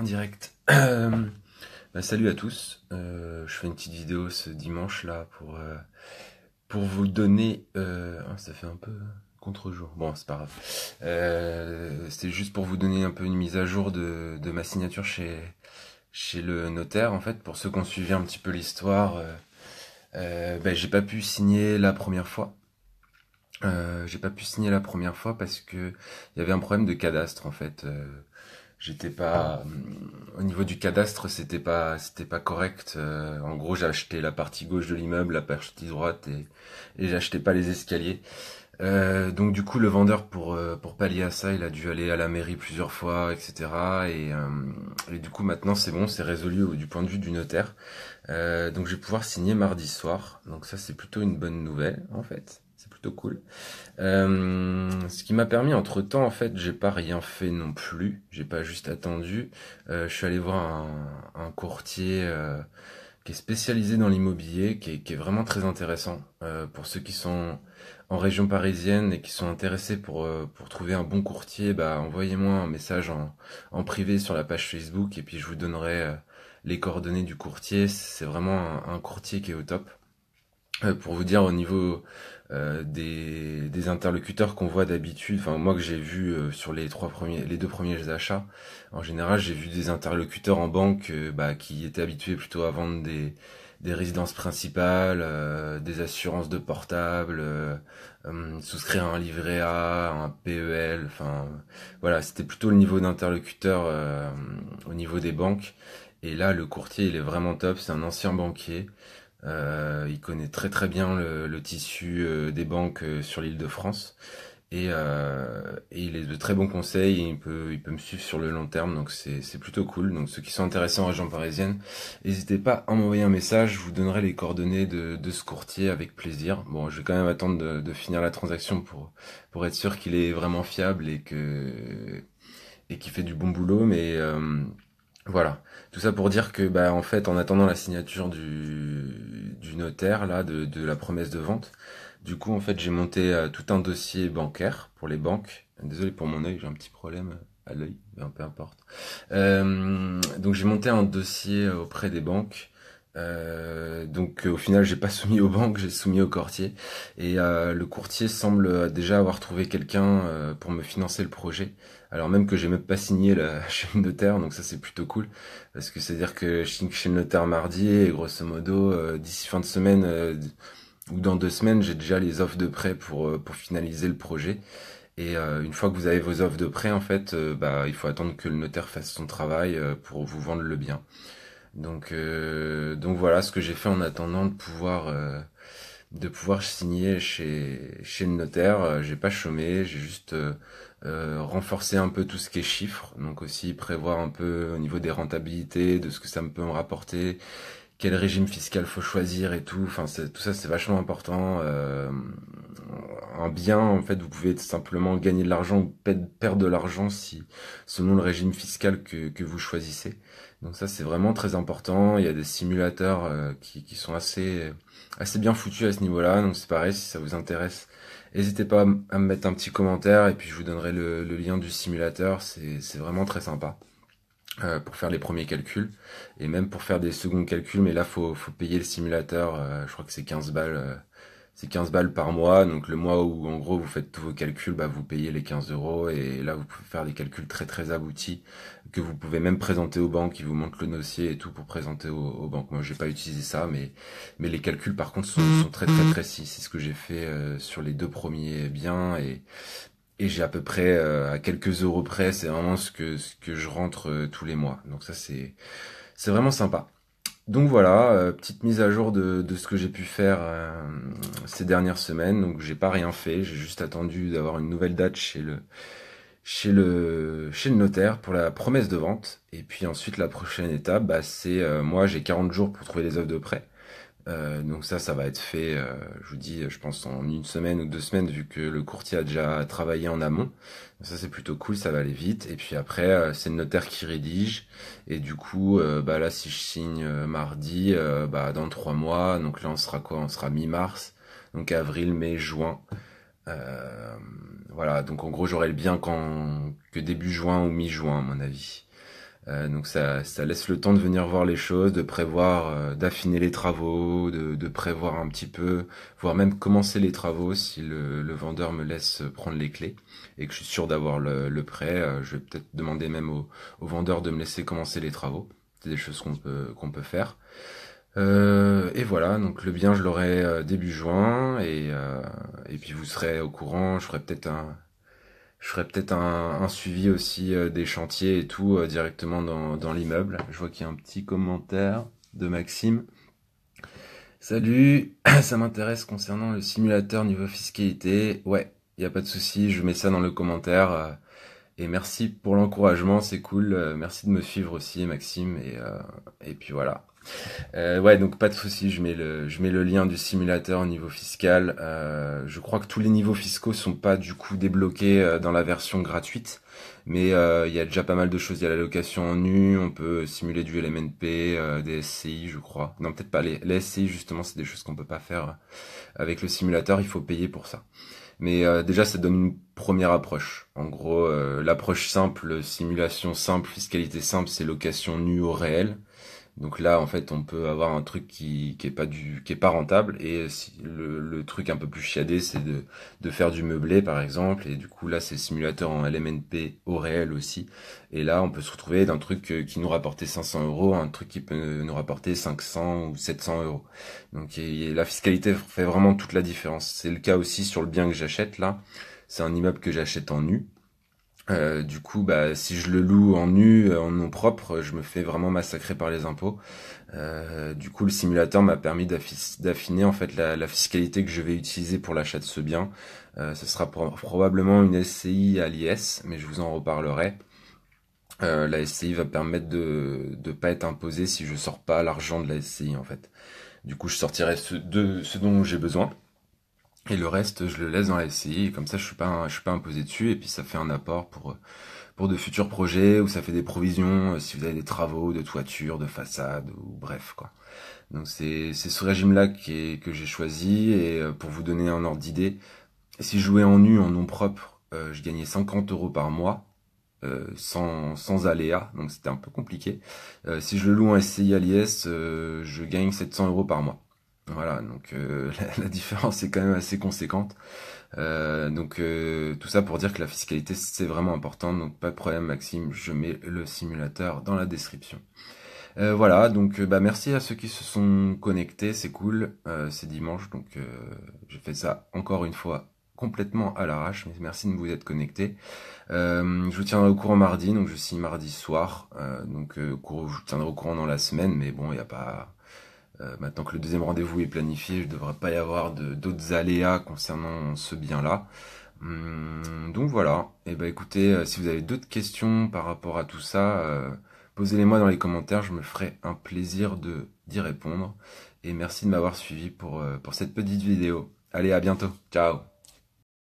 direct. Salut à tous. Je fais une petite vidéo ce dimanche là pour vous donner. Ça fait un peu contre-jour. Bon, c'est pas grave. C'était juste pour vous donner un peu une mise à jour de ma signature chez le notaire en fait. Pour ceux qui ont suivi un petit peu l'histoire, j'ai pas pu signer la première fois. J'ai pas pu signer la première fois parce que il y avait un problème de cadastre en fait. J'étais pas au niveau du cadastre, c'était pas correct. En gros, j'ai acheté la partie gauche de l'immeuble, la partie droite et j'achetais pas les escaliers. Donc du coup, le vendeur pour pallier à ça, il a dû aller à la mairie plusieurs fois, etc. Et du coup, maintenant c'est bon, c'est résolu du point de vue du notaire. Donc je vais pouvoir signer mardi soir. Donc ça, c'est plutôt une bonne nouvelle en fait. C'est plutôt cool. Ce qui m'a permis entre-temps, en fait, j'ai pas rien fait non plus, j'ai pas juste attendu. Je suis allé voir un courtier qui est spécialisé dans l'immobilier, qui est vraiment très intéressant pour ceux qui sont en région parisienne et qui sont intéressés pour trouver un bon courtier. Bah, envoyez-moi un message en privé sur la page Facebook et puis je vous donnerai les coordonnées du courtier. C'est vraiment un courtier qui est au top. Pour vous dire au niveau des interlocuteurs qu'on voit d'habitude, enfin moi que j'ai vu sur les deux premiers achats, en général j'ai vu des interlocuteurs en banque qui étaient habitués plutôt à vendre des résidences principales, des assurances de portable, souscrire un livret A, un PEL, enfin voilà, c'était plutôt le niveau d'interlocuteur au niveau des banques. Et là, le courtier, il est vraiment top, c'est un ancien banquier. Il connaît très très bien le tissu des banques sur l'Île-de-France et il est de très bons conseils. Et il peut me suivre sur le long terme, donc c'est plutôt cool. Donc ceux qui sont intéressés en région parisienne, n'hésitez pas à m'envoyer un message. Je vous donnerai les coordonnées de ce courtier avec plaisir. Bon, je vais quand même attendre de finir la transaction pour être sûr qu'il est vraiment fiable et qu'il fait du bon boulot, mais voilà, tout ça pour dire que en fait en attendant la signature du notaire là de la promesse de vente, du coup en fait j'ai monté tout un dossier bancaire pour les banques. Désolé pour mon œil, j'ai un petit problème à l'œil, mais peu importe. Donc j'ai monté un dossier auprès des banques. Donc au final j'ai pas soumis aux banques, j'ai soumis au courtier et le courtier semble déjà avoir trouvé quelqu'un pour me financer le projet, alors même que j'ai même pas signé chez le notaire, donc ça c'est plutôt cool parce que c'est à dire que je signe chez le notaire mardi et grosso modo d'ici fin de semaine ou dans 2 semaines j'ai déjà les offres de prêt pour finaliser le projet. Et une fois que vous avez vos offres de prêt en fait il faut attendre que le notaire fasse son travail pour vous vendre le bien. Donc voilà ce que j'ai fait en attendant de pouvoir signer chez le notaire. J'ai pas chômé, j'ai juste renforcé un peu tout ce qui est chiffres, donc aussi prévoir un peu au niveau des rentabilités, de ce que ça me peut me rapporter, quel régime fiscal faut choisir et tout. Enfin, tout ça c'est vachement important. Un bien, en fait, vous pouvez simplement gagner de l'argent ou perdre de l'argent selon le régime fiscal que vous choisissez. Donc ça, c'est vraiment très important. Il y a des simulateurs qui sont assez bien foutus à ce niveau-là. Donc c'est pareil, si ça vous intéresse, n'hésitez pas à me mettre un petit commentaire et puis je vous donnerai le lien du simulateur. C'est vraiment très sympa pour faire les premiers calculs et même pour faire des seconds calculs. Mais là, faut payer le simulateur. Je crois que c'est 15 balles. C'est 15 balles par mois, donc le mois où en gros vous faites tous vos calculs, vous payez les 15 euros et là vous pouvez faire des calculs très très aboutis que vous pouvez même présenter aux banques, ils vous montrent le dossier et tout pour présenter aux banques. Moi j'ai pas utilisé ça, mais les calculs par contre sont très très précis. C'est ce que j'ai fait sur les deux premiers biens et j'ai à peu près à quelques euros près, c'est vraiment ce que je rentre tous les mois. Donc ça c'est vraiment sympa. Donc voilà, petite mise à jour de ce que j'ai pu faire ces dernières semaines. Donc j'ai pas rien fait, j'ai juste attendu d'avoir une nouvelle date chez le notaire pour la promesse de vente. Et puis ensuite la prochaine étape, c'est moi j'ai 40 jours pour trouver les offres de prêt. Donc ça va être fait, je vous dis, je pense en une semaine ou 2 semaines, vu que le courtier a déjà travaillé en amont. Donc ça c'est plutôt cool, ça va aller vite. Et puis après, c'est le notaire qui rédige. Et du coup, là si je signe mardi, dans 3 mois, donc là on sera quoi? On sera mi-mars, donc avril, mai, juin. Voilà, donc en gros j'aurai le bien que début juin ou mi-juin à mon avis. Donc ça laisse le temps de venir voir les choses, de prévoir, d'affiner les travaux, de prévoir un petit peu, voire même commencer les travaux si le vendeur me laisse prendre les clés et que je suis sûr d'avoir le prêt. Je vais peut-être demander même au vendeur de me laisser commencer les travaux. C'est des choses qu'on peut faire. Et voilà, donc le bien je l'aurai début juin et puis vous serez au courant. Je ferai peut-être un suivi aussi des chantiers et tout directement dans l'immeuble. Je vois qu'il y a un petit commentaire de Maxime. Salut, ça m'intéresse concernant le simulateur niveau fiscalité. Ouais, il n'y a pas de souci, je mets ça dans le commentaire. Et merci pour l'encouragement, c'est cool. Merci de me suivre aussi, Maxime. Et puis voilà. Ouais, donc pas de souci, je mets le lien du simulateur au niveau fiscal. Je crois que tous les niveaux fiscaux sont pas du coup débloqués dans la version gratuite, mais il y a déjà pas mal de choses. Il y a la location en nu, on peut simuler du LMNP, des SCI, je crois. Non, peut-être pas les SCI justement, c'est des choses qu'on peut pas faire avec le simulateur. Il faut payer pour ça. Mais déjà, ça donne une première approche. En gros, l'approche simple, simulation simple, fiscalité simple, c'est location nue au réel. Donc là, en fait, on peut avoir un truc qui est pas rentable. Et le truc un peu plus chiadé, c'est de faire du meublé, par exemple. Et du coup, là, c'est le simulateur en LMNP au réel aussi. Et là, on peut se retrouver d'un truc qui nous rapportait 500 euros, à un truc qui peut nous rapporter 500 ou 700 euros. Donc, la fiscalité fait vraiment toute la différence. C'est le cas aussi sur le bien que j'achète là. C'est un immeuble que j'achète en nu. Du coup, bah, si je le loue en nu, en nom propre, je me fais vraiment massacrer par les impôts. Du coup, le simulateur m'a permis d'affiner en fait la fiscalité que je vais utiliser pour l'achat de ce bien. Ce sera probablement une SCI à l'IS, mais je vous en reparlerai. La SCI va permettre de pas être imposé si je sors pas l'argent de la SCI en fait. Du coup, je sortirai ce dont j'ai besoin. Et le reste, je le laisse dans la SCI, et comme ça, je suis pas imposé dessus, et puis ça fait un apport pour de futurs projets, ou ça fait des provisions, si vous avez des travaux de toiture, de façade, ou bref, quoi. Donc c'est ce régime-là que j'ai choisi, et pour vous donner un ordre d'idée, si je jouais en nu, en nom propre, je gagnais 50 euros par mois, sans aléa, donc c'était un peu compliqué. Si je le loue en SCI à l'IS, je gagne 700 euros par mois. Voilà, donc la différence est quand même assez conséquente. Donc tout ça pour dire que la fiscalité c'est vraiment important, donc pas de problème Maxime, je mets le simulateur dans la description. Voilà, donc bah merci à ceux qui se sont connectés, c'est cool, c'est dimanche, donc j'ai fait ça encore une fois complètement à l'arrache, mais merci de vous être connectés. Je vous tiendrai au courant mardi, donc je signe mardi soir, donc je vous tiendrai au courant dans la semaine, mais bon, il n'y a pas... Maintenant que le deuxième rendez-vous est planifié, je ne devrais pas y avoir d'autres aléas concernant ce bien-là. Donc voilà. Et bah écoutez, si vous avez d'autres questions par rapport à tout ça, posez-les-moi dans les commentaires, je me ferai un plaisir d'y répondre. Et merci de m'avoir suivi pour cette petite vidéo. Allez, à bientôt. Ciao.